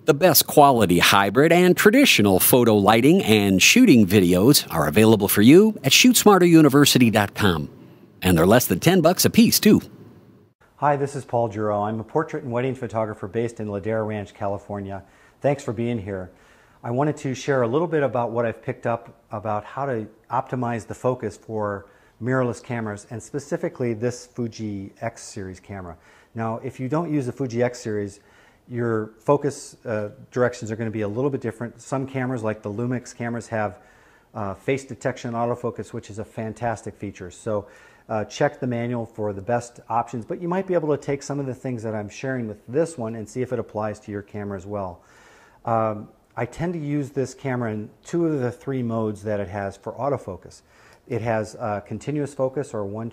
The best quality hybrid and traditional photo lighting and shooting videos are available for you at ShootSmarterUniversity.com. And they're less than $10 a piece, too. Hi, this is Paul Gero. I'm a portrait and wedding photographer based in Ladera Ranch, California. Thanks for being here. I wanted to share a little bit about what I've picked up about how to optimize the focus for mirrorless cameras, and specifically this Fuji X Series camera. Now, if you don't use the Fuji X Series, your focus directions are going to be a little bit different. Some cameras, like the Lumix cameras, have face detection autofocus, which is a fantastic feature. So check the manual for the best options, but you might be able to take some of the things that I'm sharing with this one and see if it applies to your camera as well. I tend to use this camera in 2 of the 3 modes that it has for autofocus. It has continuous focus, or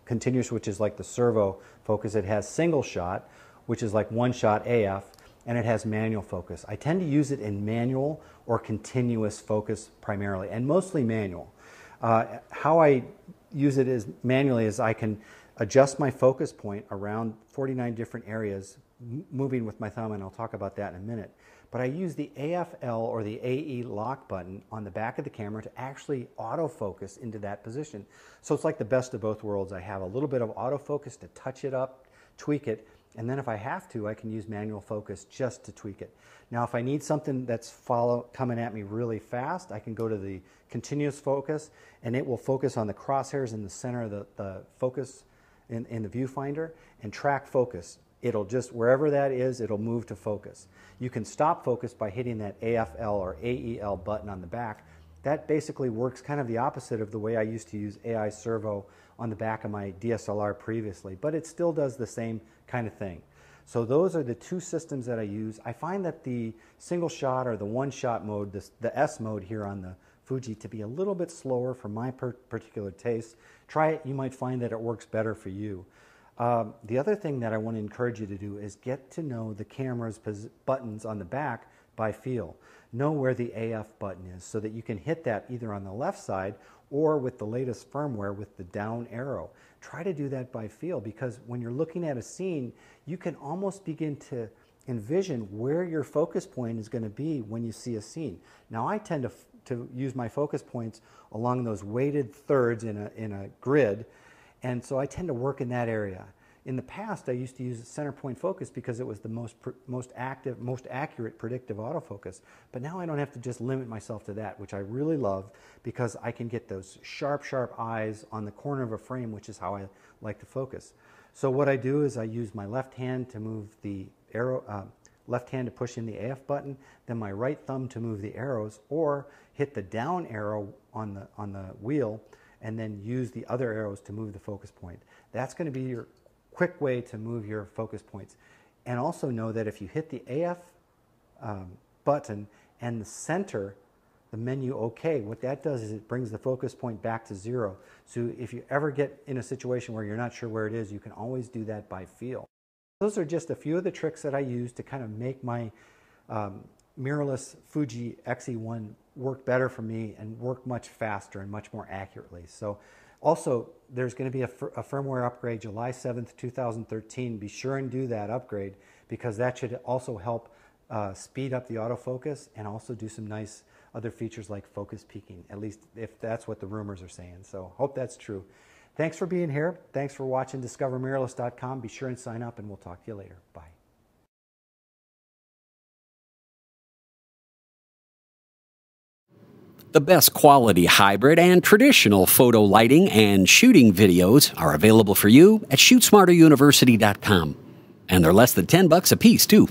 continuous, which is like the servo focus. It has single shot, which is like one shot AF, and it has manual focus. I tend to use it in manual or continuous focus primarily, and mostly manual. How I use it is manually is I can adjust my focus point around 49 different areas, moving with my thumb, and I'll talk about that in a minute. But I use the AFL or the AE lock button on the back of the camera to actually autofocus into that position. So it's like the best of both worlds. I have a little bit of autofocus to touch it up, tweak it, and then if I have to, I can use manual focus just to tweak it. Now, if I need something that's coming at me really fast, I can go to the continuous focus, and it will focus on the crosshairs in the center of the focus in the viewfinder and track focus. It'll just, wherever that is, it'll move to focus. You can stop focus by hitting that AFL or AEL button on the back. That basically works kind of the opposite of the way I used to use AI servo on the back of my DSLR previously, but it still does the same kind of thing. So those are the 2 systems that I use. I find that the single shot or the one shot mode, the S mode here on the Fuji, to be a little bit slower for my particular taste. Try it, you might find that it works better for you. The other thing that I want to encourage you to do is get to know the camera's buttons on the back by feel. Know where the AF button is so that you can hit that either on the left side or with the latest firmware with the down arrow. Try to do that by feel, because when you're looking at a scene, you can almost begin to envision where your focus point is going to be when you see a scene. Now, I tend to use my focus points along those weighted thirds in a grid, and so I tend to work in that area. In the past, I used to use center point focus because it was the most accurate predictive autofocus. But now I don't have to just limit myself to that, which I really love, because I can get those sharp, sharp eyes on the corner of a frame, which is how I like to focus. So what I do is I use my left hand to move the arrow, left hand to push in the AF button, then my right thumb to move the arrows, or hit the down arrow on the wheel, and then use the other arrows to move the focus point. That's going to be your quick way to move your focus points. And also know that if you hit the AF button and the center, the menu OK, what that does is it brings the focus point back to 0. So if you ever get in a situation where you're not sure where it is, you can always do that by feel. Those are just a few of the tricks that I use to kind of make my mirrorless Fuji X-E1 work better for me and work much faster and much more accurately. So also, there's going to be a firmware upgrade July 7th, 2013. Be sure and do that upgrade, because that should also help speed up the autofocus and also do some nice other features like focus peaking, at least if that's what the rumors are saying. So hope that's true. Thanks for being here. Thanks for watching DiscoverMirrorless.com. Be sure and sign up, and we'll talk to you later. Bye. The best quality hybrid and traditional photo lighting and shooting videos are available for you at ShootSmarterUniversity.com. And they're less than $10 a piece, too.